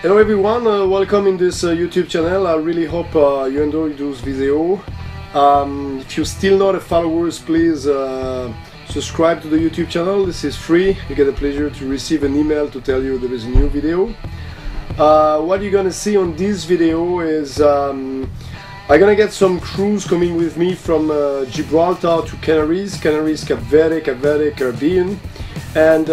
Hello everyone, welcome in this YouTube channel. I really hope you enjoy this video. If you're still not a follower, please subscribe to the YouTube channel. This is free. You get the pleasure to receive an email to tell you there is a new video. What you're gonna see on this video is I'm gonna get some crews coming with me from Gibraltar to Canaries, Cape Verde, Caribbean, and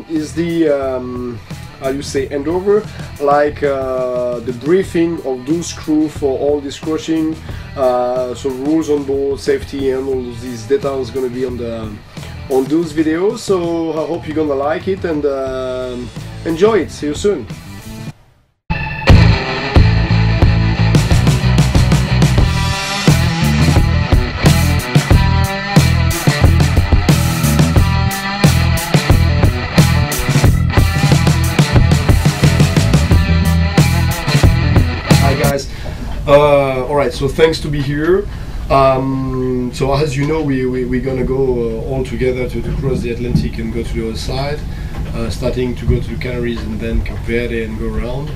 is the how you say handover, like the briefing of those crew for all this crushing, so rules on board, safety, and all these details gonna be on those videos. So I hope you're gonna like it and enjoy it. See you soon. Alright, so thanks to be here. So as you know, we're gonna go all together to cross the Atlantic and go to the other side, starting to go to the Canaries and then Cape Verde and go around.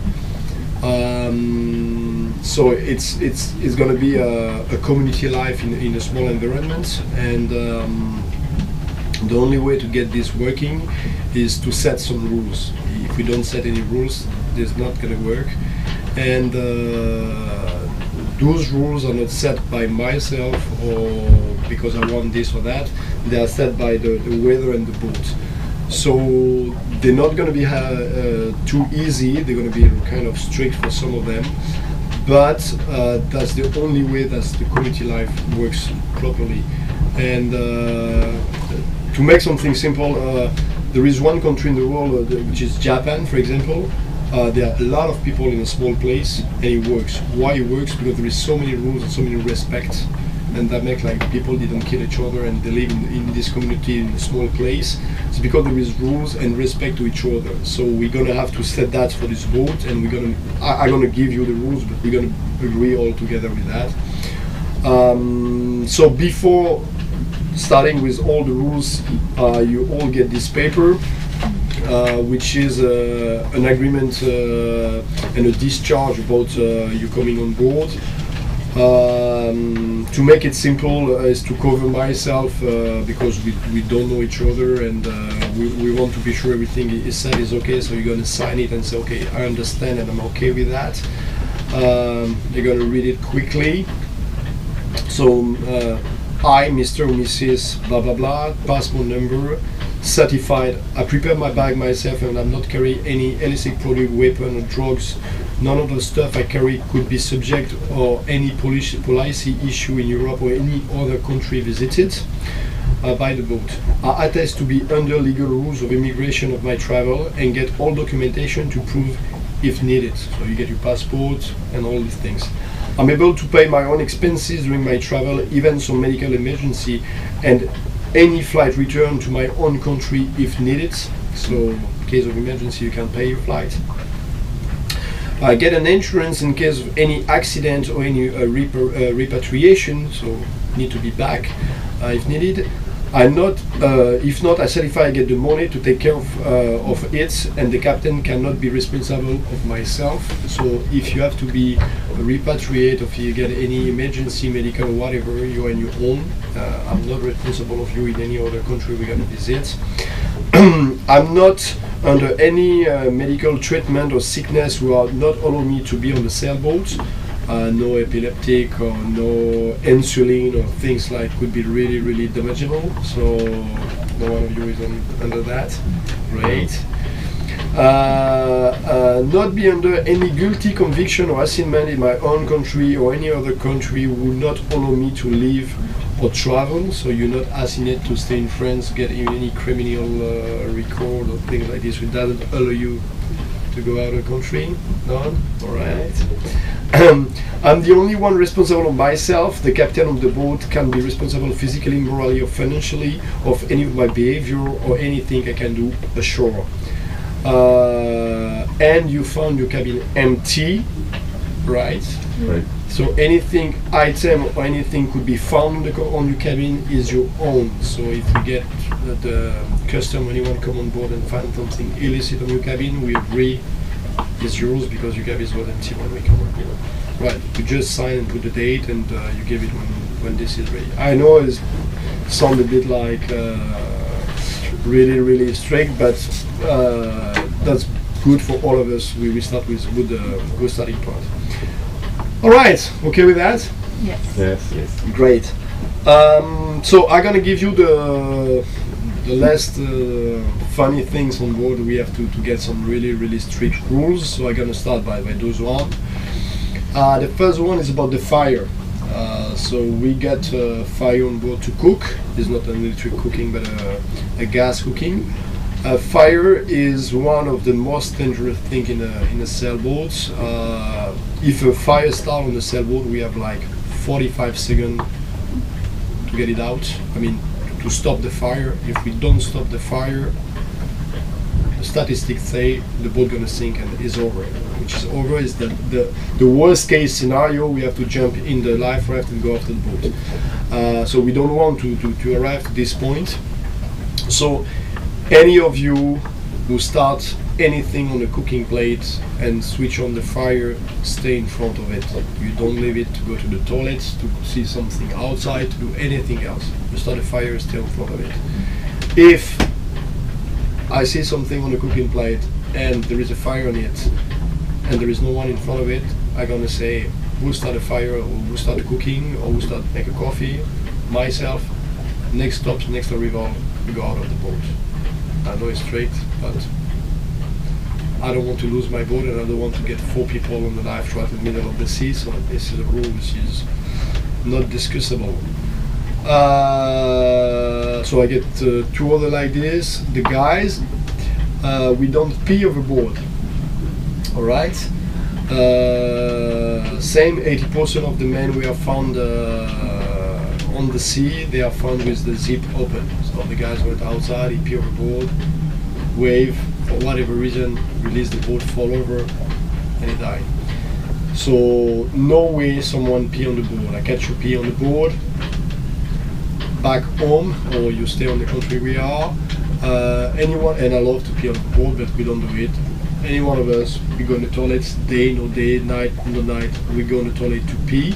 So it's gonna be a community life in a small environment, and the only way to get this working is to set some rules. If we don't set any rules, it's not gonna work. And those rules are not set by myself or because I want this or that. They are set by the weather and the boat. So they're not going to be too easy. They're going to be kind of strict for some of them. But that's the only way that the community life works properly. And to make something simple, there is one country in the world, which is Japan, for example. There are a lot of people in a small place, and it works. Why it works? Because there is so many rules and so many respect, and that makes like people didn't kill each other, and they live in this community in a small place. It's because there is rules and respect to each other. So we're gonna have to set that for this boat, and I'm gonna give you the rules, but we're gonna agree all together with that. So before starting with all the rules, you all get this paper. Which is an agreement and a discharge about you coming on board. To make it simple is to cover myself because we don't know each other, and we want to be sure everything is said is okay. So you're going to sign it and say, okay, I understand and I'm okay with that. You're going to read it quickly. So I, Mr. or Mrs. blah blah blah, passport number, certified. I prepare my bag myself, and I'm not carrying any illicit product, weapon or drugs. None of the stuff I carry could be subject or any policy issue in Europe or any other country visited by the boat. I attest to be under legal rules of immigration of my travel and get all documentation to prove if needed. So you get your passport and all these things. I'm able to pay my own expenses during my travel, even some medical emergency, and any flight return to my own country if needed. So in case of emergency, you can pay your flight. I get an insurance in case of any accident or any repatriation, so need to be back if needed. If not, I certify I get the money to take care of it, and the captain cannot be responsible of myself. So if you have to be repatriated, or if you get any emergency, medical, or whatever, you are on your own. I'm not responsible of you in any other country we're gonna visit. I'm not under any medical treatment or sickness who are not allow me to be on the sailboat. No epileptic or no insulin or things like could be really damageable. So no one of you is under that. Great. Not be under any guilty conviction or assignment in my own country or any other country would not allow me to live or travel. So you're not assigned to stay in France, get any criminal record or things like this. It doesn't allow you to go out of the country. None? Alright. I'm the only one responsible of myself. The captain of the boat can be responsible physically, morally or financially of any of my behavior or anything I can do ashore. And you found your cabin empty, right? Right. So anything, item or anything could be found on your cabin is your own. So if you get the custom, anyone come on board and find something illicit on your cabin, we agree is yours because you gave his warranty 1 week on board. Right, you just sign and put the date, and you give it when this is ready. I know it sounds a bit like really strict, but that's good for all of us. We start with good starting point. All right, okay with that? Yes. Yes. Great. So I'm gonna give you the last funny things on board. We have to get some really strict rules. So I'm gonna start by those one. The first one is about the fire. So we get fire on board to cook. It's not an electric cooking, but a gas cooking. Fire is one of the most dangerous things in a sailboat. If a fire starts on the sailboat, we have like 45 seconds to get it out. I mean, to stop the fire. If we don't stop the fire, the statistics say the boat gonna sink and is over. Which is over is the worst case scenario. We have to jump in the life raft and go after the boat. So we don't want to arrive to this point. So any of you who start anything on the cooking plate and switch on the fire, stay in front of it. You don't leave it to go to the toilet, to see something outside, to do anything else. You start a fire, stay in front of it. If I see something on the cooking plate and there is a fire on it and there is no one in front of it, I'm gonna say who start a fire, or who start cooking, or who start make a coffee, myself. Next stop, next arrival, we go out of the boat. I know it's strict, but I don't want to lose my boat, and I don't want to get 4 people on the life raft in the middle of the sea. So this is a rule which is not discussable. So I get 2 other like this. The guys, we don't pee overboard. All right. Same 80% of the men we have found on the sea, they are found with the zip open. So the guys went outside, he pee overboard, wave, for whatever reason, release the boat, fall over, and he died. So no way someone pee on the board. I catch you pee on the board, back home, or you stay on the country we are. Anyone, and I love to pee on the board, but we don't do it. Any one of us, we go in the toilets, day, no day, night, no night, we go in the toilet to pee.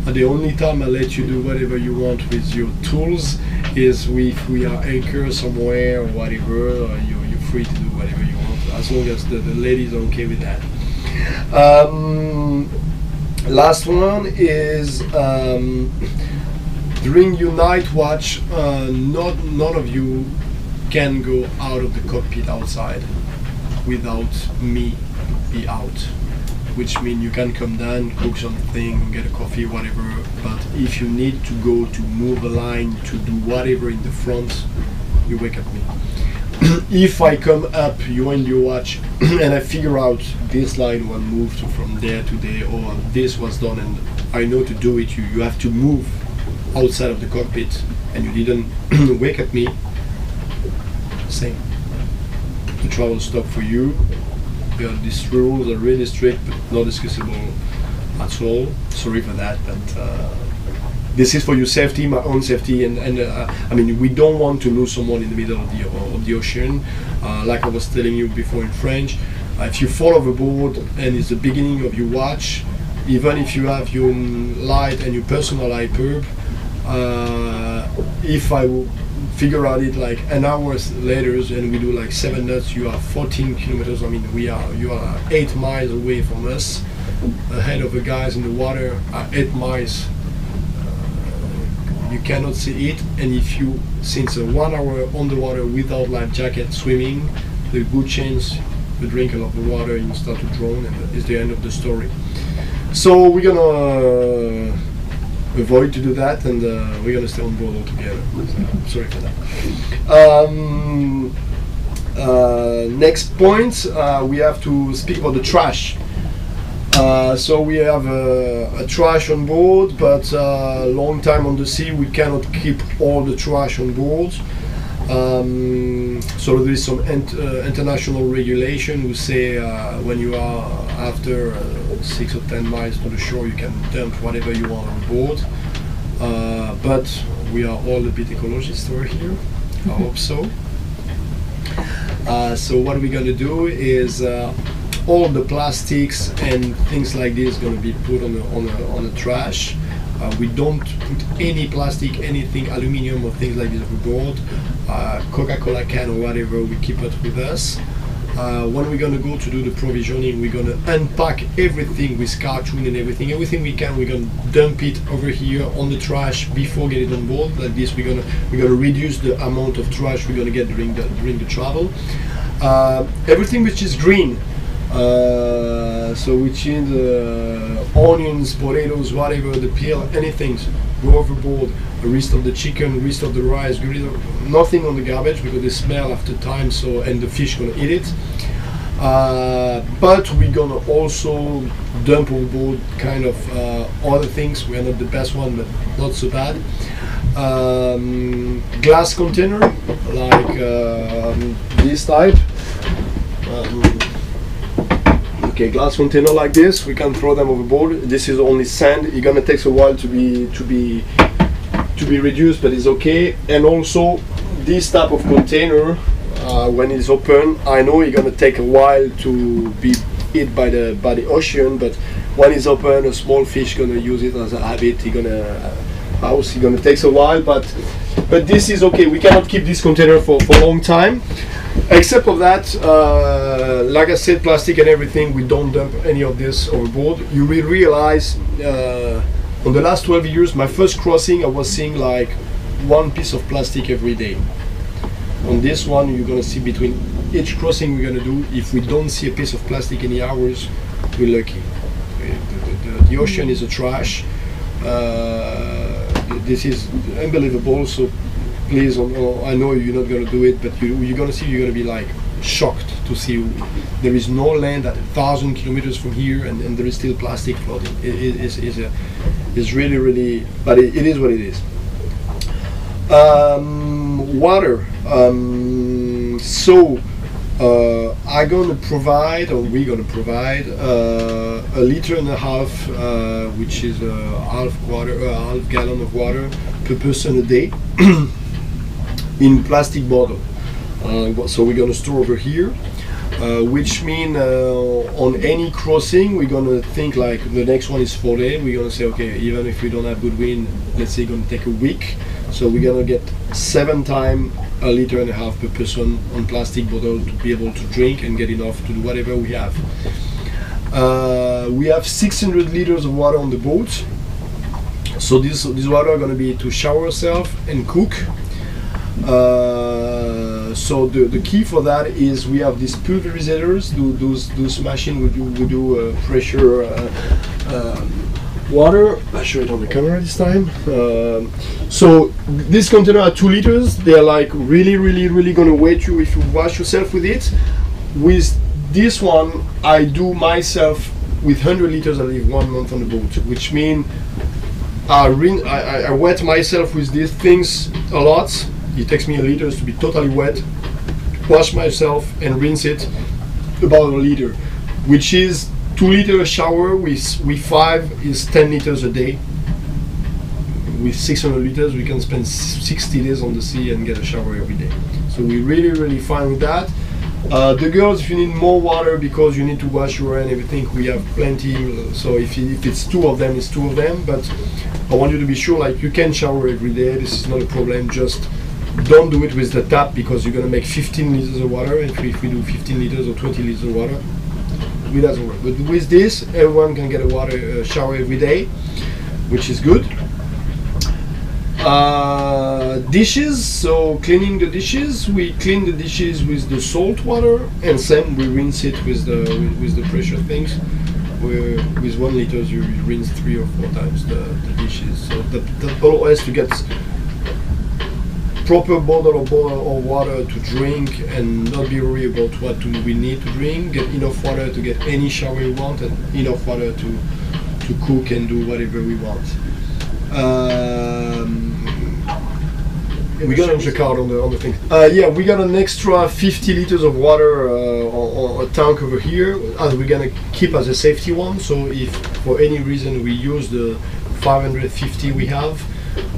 The only time I let you do whatever you want with your tools is if we are anchored somewhere or whatever, you're free to do whatever you want, as long as the ladies are okay with that. Last one is during your night watch, none of you can go out of the cockpit outside without me be out. Which means you can come down, cook something, get a coffee, whatever. But if you need to go to move a line, to do whatever in the front, you wake up me. If I come up, you end your watch, and I figure out this line was moved from there to there, or this was done, and I know to do it, you have to move outside of the cockpit, and you didn't wake up me, same. The travel stop for you. These rules are really strict, but not discussable at all. Sorry for that, but this is for your safety, my own safety, and I mean, we don't want to lose someone in the middle of the ocean. Like I was telling you before in French, if you fall overboard and it's the beginning of your watch, even if you have your light and your personal iPerb, if I figure out it like an hour later and we do like 7 knots, you are 14 kilometers. I mean, you are 8 miles away from us, ahead of the guys in the water are 8 miles. You cannot see it, and if you, since 1 hour on the water without life jacket swimming, the good chance you drink a lot of water and you start to drown, and it's the end of the story. So we're gonna avoid to do that, and we're gonna stay on board altogether. Sorry for that. Next point, we have to speak about the trash. So we have a trash on board, but long time on the sea we cannot keep all the trash on board. So there is some international regulation who say when you are after 6 or 10 miles to the shore, you can dump whatever you want on board. But we are all a bit ecologists over here. I hope so. So what we're gonna do is all the plastics and things like this going to be put on the trash. We don't put any plastic, anything, aluminium or things like this overboard. Coca-Cola can or whatever, we keep it with us. When we're going to go to do the provisioning, we're going to unpack everything with cartoon and everything we can. We're going to dump it over here on the trash before getting on board. Like this, we're going to reduce the amount of trash we're going to get during the travel. Everything which is green, so which is onions, potatoes, whatever, the peel, anything, go overboard. The rest of the chicken, rest of the rice, nothing on the garbage because they smell after time. So and the fish gonna eat it. But we're gonna also dump overboard kind of other things. We are not the best one, but not so bad. Glass container like this type. Okay, glass container like this, we can throw them overboard. This is only sand. It's gonna take a while to be reduced, but it's okay. And also this type of container, when it's open, I know it's gonna take a while to be eaten by the ocean, but when it's open, a small fish gonna use it as a habit. It's gonna take a while, but this is okay. We cannot keep this container for a long time. Except of that, like I said, plastic and everything, we don't dump any of this overboard. You will realize on the last 12 years, my first crossing, I was seeing like one piece of plastic every day. On this one, you're gonna see between each crossing we're gonna do, if we don't see a piece of plastic any hours, we're lucky. The ocean is a trash. This is unbelievable. So please, I know you're not going to do it, but you're going to see, you're going to be like shocked to see there is no land at 1,000 kilometers from here, and there is still plastic floating. It's really, really, but it is what it is. Water. So we're going to provide a liter and a half, which is half gallon of water per person a day. In plastic bottle. So we're gonna store over here, which mean on any crossing we're gonna think like the next one is 4 days. We're gonna say, okay, even if we don't have good wind, let's say it's gonna take a week, so we're gonna get 7 times a liter and a half per person on plastic bottle to be able to drink and get enough to do whatever we have. We have 600 liters of water on the boat, so this water are gonna be to shower ourselves and cook. So the key for that is we have these pulverizers. Those machines we do pressure water. I'll show it on the camera this time. So this container are 2 liters. They are like really gonna wet you if you wash yourself with it. With this one, I do myself with 100 liters. I live 1 month on the boat, which means I wet myself with these things a lot. It takes me a liter to be totally wet, wash myself and rinse it about a liter, which is 2 liter shower with 5 is 10 liters a day. With 600 liters, we can spend 60 days on the sea and get a shower every day. So we're really fine with that. The girls, if you need more water because you need to wash your hair and everything, we have plenty. So if it's 2 of them, it's 2 of them. But I want you to be sure, like, you can shower every day. This is not a problem. Just don't do it with the tap because you're gonna make 15 liters of water. If we do 15 liters or 20 liters of water, it doesn't work. But with this, everyone can get a shower every day, which is good. Dishes. So cleaning the dishes, we clean the dishes with the salt water, and same we rinse it with the pressure things. With 1 liter, you rinse 3 or 4 times the dishes. So that allows us to get proper bottle of water to drink and not be worried about what we need to drink. Get enough water to get any shower we want, and enough water to cook and do whatever we want. We got a card on the thing. Yeah, we got an extra 50 liters of water on a tank over here, as we're gonna keep as a safety one. So if for any reason we use the 550 we have,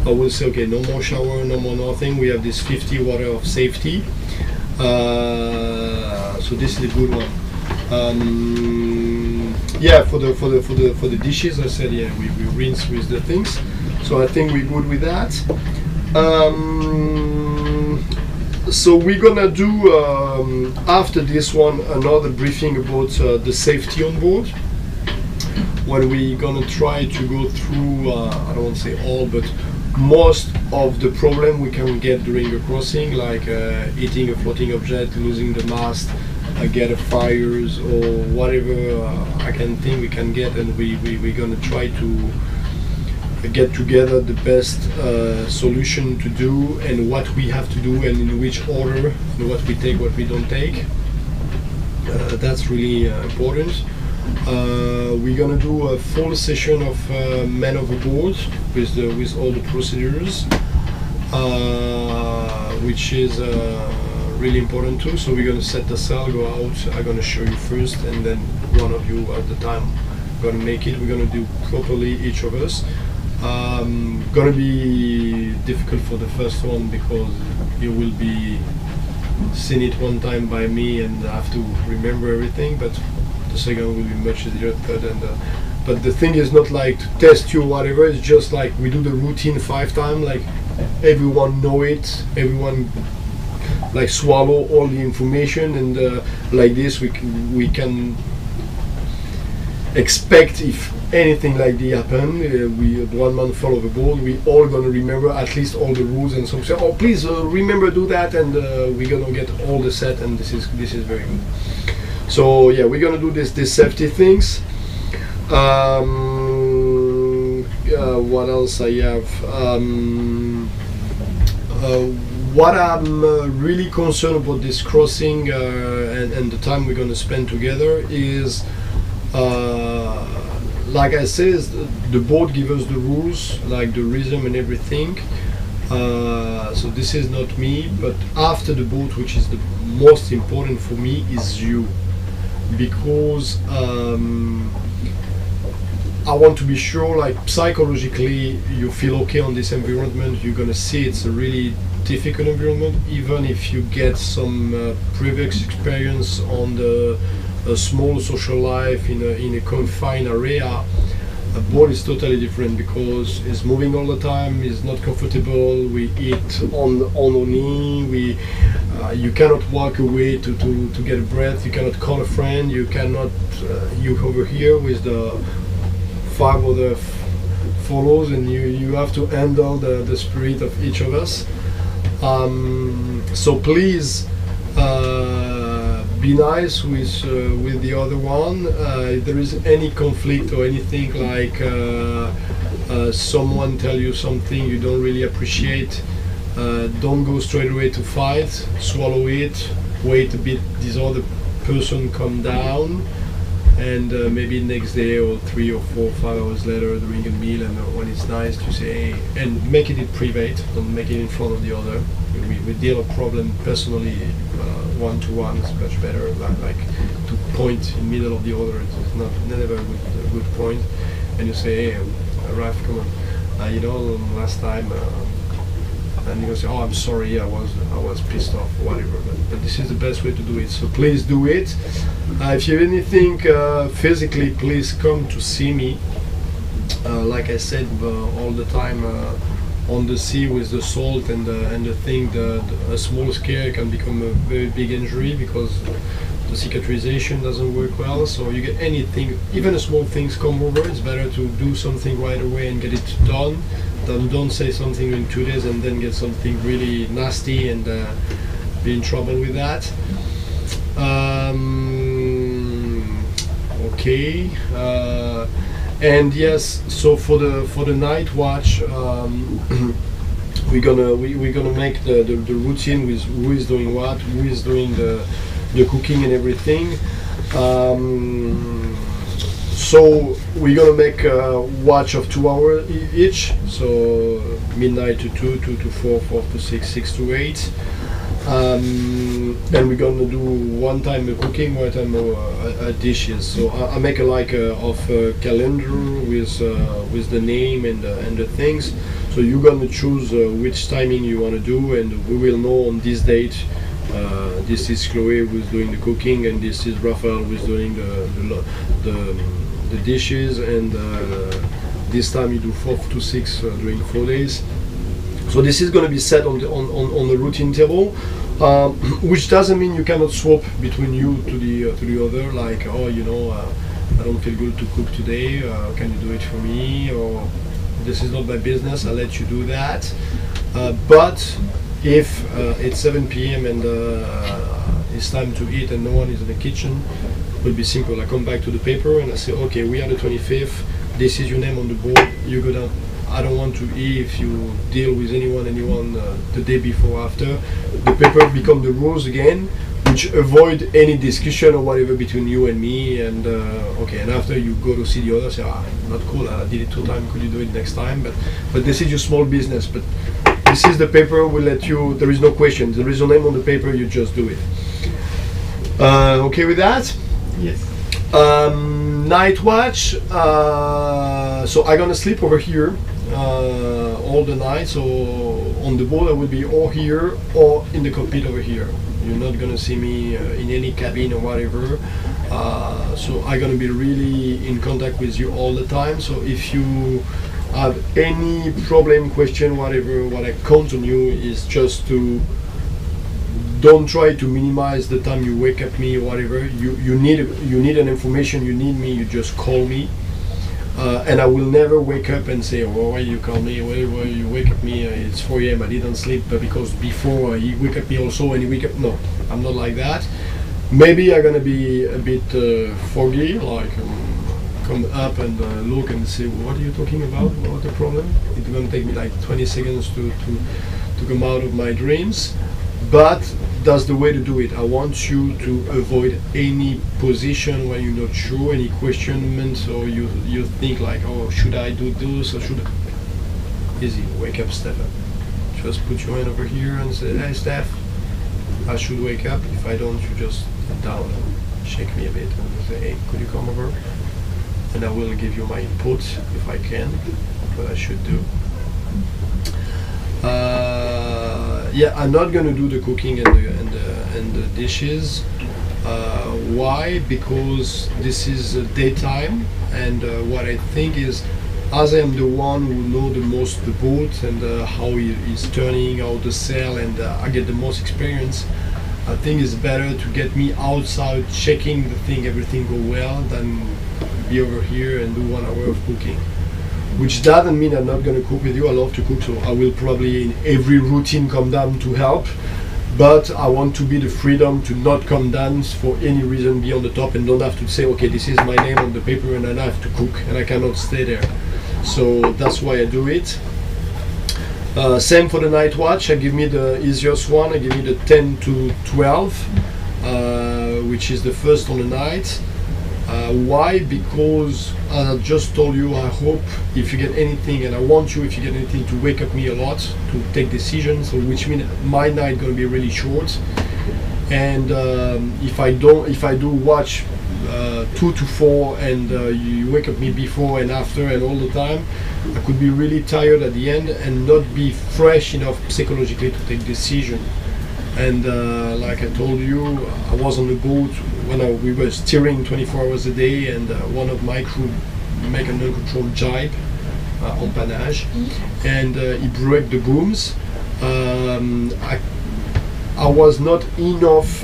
I will say, okay, no more shower, no more nothing. We have this 50 water of safety. So this is a good one. Yeah, for the dishes, I said yeah, we rinse with the things. So I think we're good with that. So we're gonna do after this one another briefing about the safety on board. When we're gonna try to go through, I don't want to say all, but most of the problem we can get during a crossing, like hitting a floating object, losing the mast, get a fires or whatever I can think we can get, and we're gonna try to get together the best solution to do and what we have to do and in which order and what we take, what we don't take. That's really important. We're gonna do a full session of man overboard with all the procedures, which is really important too. So we're gonna set the sail, go out. I'm gonna show you first, and then one of you at the time gonna make it. We're gonna do properly, each of us. Gonna be difficult for the first one because you will be seen it one time by me and I have to remember everything, but the second will be much easier, third, and but the thing is not like to test you or whatever, it's just like we do the routine 5 times, like everyone know it, everyone like swallow all the information, and like this we can expect if anything like this happen, we one man fall overboard, we all gonna remember at least all the rules, and so say, oh please remember do that, and we're gonna get all the set, and this is very good. So yeah, we're gonna do this safety things. What else I have? What I'm really concerned about this crossing and the time we're gonna spend together is, like I said, the boat gives us the rules, like the rhythm and everything. So this is not me, but after the boat, which is the most important for me, is you, because I want to be sure, like psychologically, you feel okay on this environment. You're gonna see it's a really difficult environment, even if you get some previous experience on a small social life in a confined area. A boat is totally different because it's moving all the time, it's not comfortable, we eat on our knee, you cannot walk away to get a breath, you cannot call a friend, you cannot, you over here with the 5 other follows, and you have to handle the spirit of each of us. So please be nice with the other one. If there is any conflict or anything, like someone tell you something you don't really appreciate, don't go straight away to fight. Swallow it, wait a bit, this other person come down, and maybe next day or 3 or 4 or 5 hours later during a meal, and when it's nice to say, hey, and make it in private, don't make it in front of the other. We deal a problem personally, one-to-one is much better, like to point in the middle of the other, it's never a good point. And you say, hey, Raf, come on, last time, and you say, oh, I'm sorry, I was pissed off, whatever, but this is the best way to do it, so please do it. If you have anything physically, please come to see me. Like I said, all the time, on the sea with the salt and the thing, a small scare can become a very big injury because the cicatrization doesn't work well. So you get anything, even a small things come over, it's better to do something right away and get it done than don't say something in 2 days and then get something really nasty and be in trouble with that. Okay. And yes, so for the night watch, we're gonna make the routine with who is doing what, who is doing the cooking and everything. So we're gonna make a watch of 2 hours each. So midnight to 2, 2 to 4, 4 to 6, 6 to 8. And we're gonna do one time the cooking, one time dishes. So I make a calendar with the name and the things. So you're gonna choose which timing you want to do, and we will know on this date This is Chloe who's doing the cooking, and this is Raphael who's doing the dishes. And this time you do 4 to 6 during 4 days. So this is going to be set on the routine table, which doesn't mean you cannot swap between you to the other. Like, oh, you know, I don't feel good to cook today. Can you do it for me? Or this is not my business. I'll let you do that. But if it's 7 p.m. and it's time to eat and no one is in the kitchen, it will be simple. I come back to the paper and I say, okay, we are the 25th. This is your name on the board. You go down. I don't want to if you deal with anyone the day before or after. The paper become the rules again, which avoid any discussion or whatever between you and me. And okay, and after you go to see the other, say, not cool. I did it 2 times. Could you do it next time? But this is your small business. But this is the paper. Will let you. There is no question. There is no name on the paper. You just do it. Okay with that? Yes. Night watch. So I'm gonna sleep over here all the night. So on the boat I will be or here or in the cockpit over here. You're not gonna see me in any cabin or whatever. So I'm gonna be really in contact with you all the time. So if you have any problem, question, whatever, what I count on you is just to don't try to minimize the time you wake up me or whatever. You need an information, you need me, you just call me. And I will never wake up and say, oh, why you call me, why you wake up me, it's 4 a.m. I didn't sleep, but because before he wake up me also and he wake up. No, I'm not like that. Maybe I'm gonna be a bit foggy, like come up and look and say, what are you talking about, what's the problem? It's gonna take me like 20 seconds to come out of my dreams. But that's the way to do it. I want you to avoid any position where you're not sure, any questionments, or you think like, oh, should I do this or should I? Easy, wake up, Stefan. Just put your hand over here and say, hey, Steph, I should wake up. If I don't, you just sit down and shake me a bit and say, hey, could you come over? And I will give you my input if I can, what I should do. Yeah, I'm not gonna do the cooking and the dishes. Why? Because this is daytime, and what I think is, as I am the one who know the most the boat and how it is turning, how the sail, and I get the most experience. I think it's better to get me outside checking the thing, everything go well, than be over here and do 1 hour of cooking. Which doesn't mean I'm not going to cook with you. I love to cook, so I will probably in every routine come down to help. But I want to be the freedom to not come down for any reason, be on the top and don't have to say, okay, this is my name on the paper and I have to cook and I cannot stay there. So that's why I do it. Same for the night watch. I give me the easiest one. I give me the 10 to 12, which is the first on the night. Why? Because as I just told you, I hope if you get anything, and I want you, if you get anything, to wake up me a lot, to take decisions, so which means my night gonna be really short. And if I do watch 2 to 4 and you wake up me before and after and all the time, I could be really tired at the end and not be fresh enough psychologically to take decision. And like I told you, I was on the boat when we were steering 24 hours a day, and one of my crew make an uncontrolled jibe on panache, and he broke the booms. I was not enough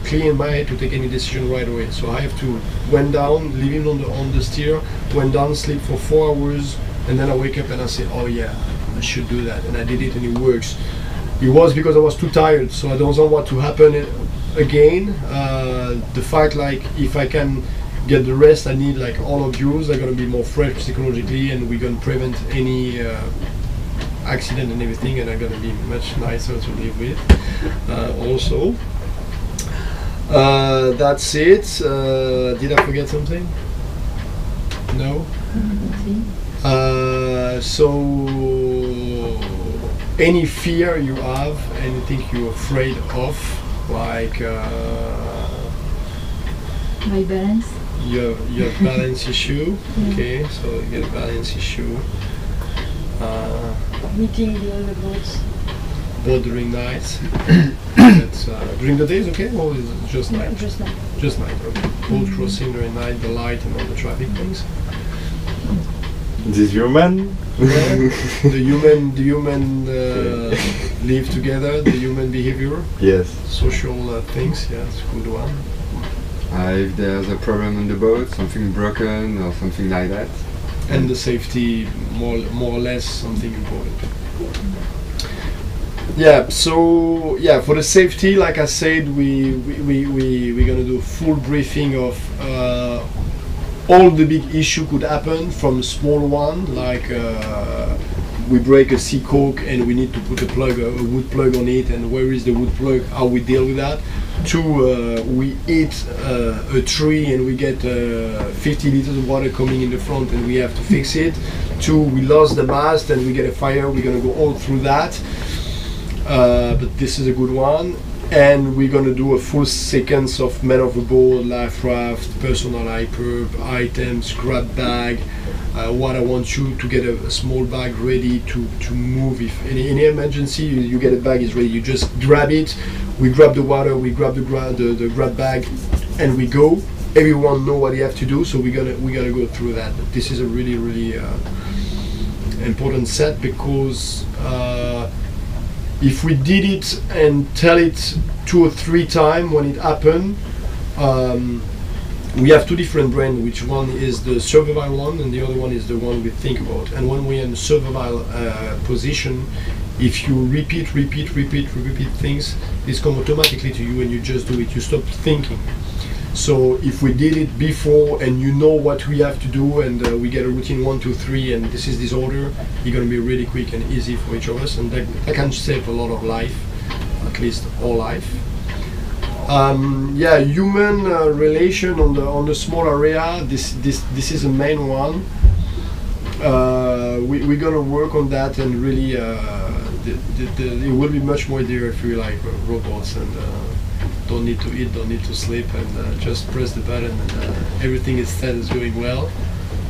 clear in my head to take any decision right away, so I have to went down, leave him on the steer, went down, sleep for 4 hours, and then I wake up and I say, oh yeah, I should do that, and I did it and it works. It was because I was too tired, so I don't know what to happen again. The fact, like, if I can get the rest I need, like all of yours, I'm gonna be more fresh psychologically, and we're gonna prevent any accident and everything, and I'm gonna be much nicer to live with. Also, that's it. Did I forget something? No. So. Any fear you have, anything you're afraid of, like my balance. You have balance issue. Yeah. Okay, so you get a balance issue. Meeting the other boats. Boat during nights. That's, during the days, okay, or is it just No, night? just night. Just night, okay. Boat crossing during night, the light and all the traffic things. This human? Yeah. the human live together, the human behavior, Yes. social things. Yeah, it's a good one. If there's a problem on the boat, something broken or something like that. And the safety, more or less, something important. Yeah. So yeah, for the safety, like I said, we're gonna do a full briefing of all the big issue could happen, from small one like we break a sea coke and we need to put a wood plug on it, and where is the wood plug? How we deal with that? To we hit a tree and we get 50 liters of water coming in the front and we have to fix it. To we lost the mast and we get a fire. We're gonna go all through that. But this is a good one. And we're gonna do a full sequence of man overboard, life raft, personal hyper, items, grab bag. What I want you to get a small bag ready to move. If in any emergency, you get a bag is ready. You just grab it. We grab the water. We grab the grab bag, and we go. Everyone know what you have to do. So we're gonna go through that. But this is a really important set, because if we did it and tell it 2 or 3 times when it happened, we have 2 different brains. Which one is the survival one, and the other one is the one we think about. And when we're in the survival position, if you repeat things, this come automatically to you, and you just do it. You stop thinking. So if we did it before and you know what we have to do, and we get a routine 1, 2, 3, and this is this order, you're going to be really quick and easy for each of us, and that can save a lot of life, at least all life. Yeah, human relation on the small area. This is the main one. We're going to work on that, and really it will be much more there if we like robots and. Don't need to eat, don't need to sleep, and just press the button and everything instead is going well.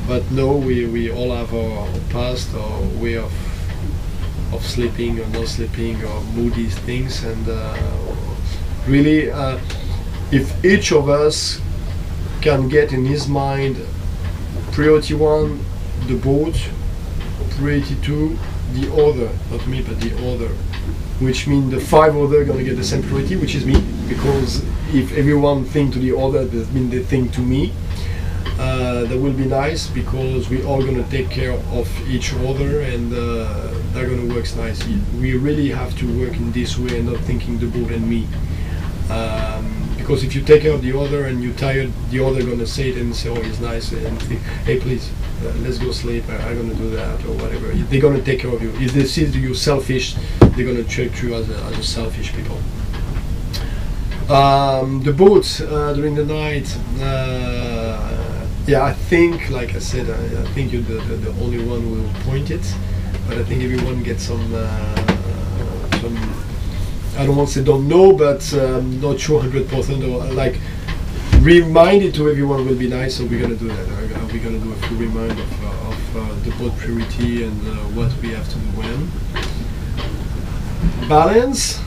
But no, we all have our past, our way of sleeping or not sleeping, or moody things, and really if each of us can get in his mind priority 1 the boat, priority 2 the other, not me but the other, which means the 5 other are going to get the same priority, which is me, because if everyone think to the other, that means they think to me. That will be nice, because we all going to take care of each other, and they're going to work nicely. We really have to work in this way and not thinking the boat and me. Because if you take care of the other and you're tired, the other going to say it and say, oh, it's nice, and think, hey, please, let's go sleep, I'm going to do that, or whatever. They're going to take care of you. If they see you selfish, they're going to treat you as a selfish people. The boat during the night, yeah, I think, like I said, I think you're the only one who will point it, but I think everyone gets some I don't want to say don't know, but not sure 100%, or like remind it to everyone will be nice, so we're going to do that. We're going to do a full remind of the boat priority and what we have to do when. Balance.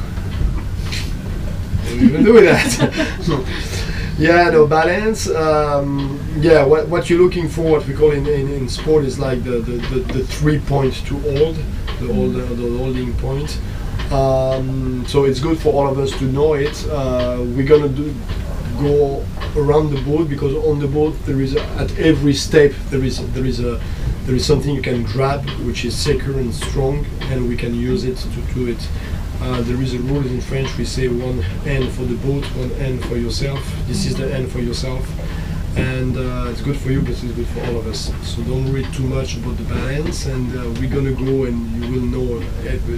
What are we going to do with that? Yeah, no, balance. Yeah, what you're looking for, what we call in sport, is like the 3 points to hold, the holding point. So it's good for all of us to know it. We're gonna go around the boat, because on the boat there is at every step there is something you can grab, which is secure and strong, and we can use it to do it. There is a rule in French. We say 1 hand for the boat, 1 hand for yourself. This is the hand for yourself, and it's good for you, but it's good for all of us. So don't read too much about the balance, and we're gonna go, and you will know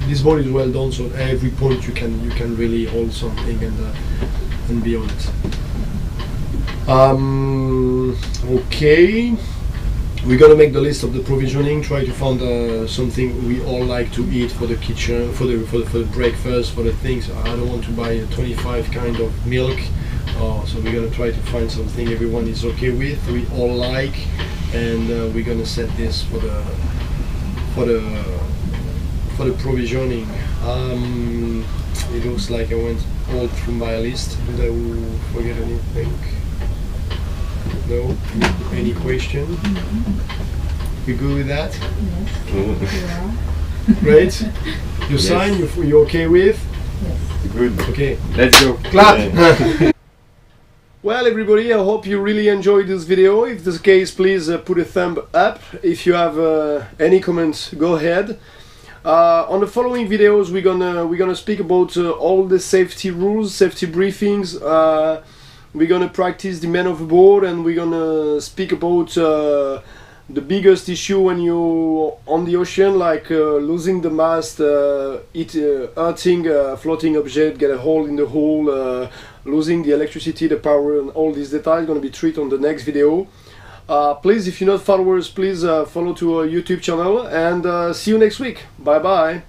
this boat is well done. So at every point you can really hold something and be on it. Okay. We're gonna make the list of the provisioning. Try to find something we all like to eat for the kitchen, for the breakfast, for the things. I don't want to buy 25 kind of milk. So we're gonna try to find something everyone is okay with, we all like, and we're gonna set this for the provisioning. It looks like I went all through my list. Did I forget anything? No? Any question? You good with that? Yes. Great. You Yes. sign, you're okay with? Yes. Good. Okay. Let's go. Clap! Well, everybody, I hope you really enjoyed this video. If this is the case, please put a thumb up. If you have any comments, go ahead. On the following videos, we're gonna speak about all the safety rules, safety briefings. We're gonna practice the man overboard, and we're gonna speak about the biggest issue when you're on the ocean, like losing the mast, hurting a floating object, get a hole in the hull, losing the electricity, the power, and all these details going to be treated on the next video. Please, if you're not followers, please follow to our YouTube channel, and see you next week. Bye bye.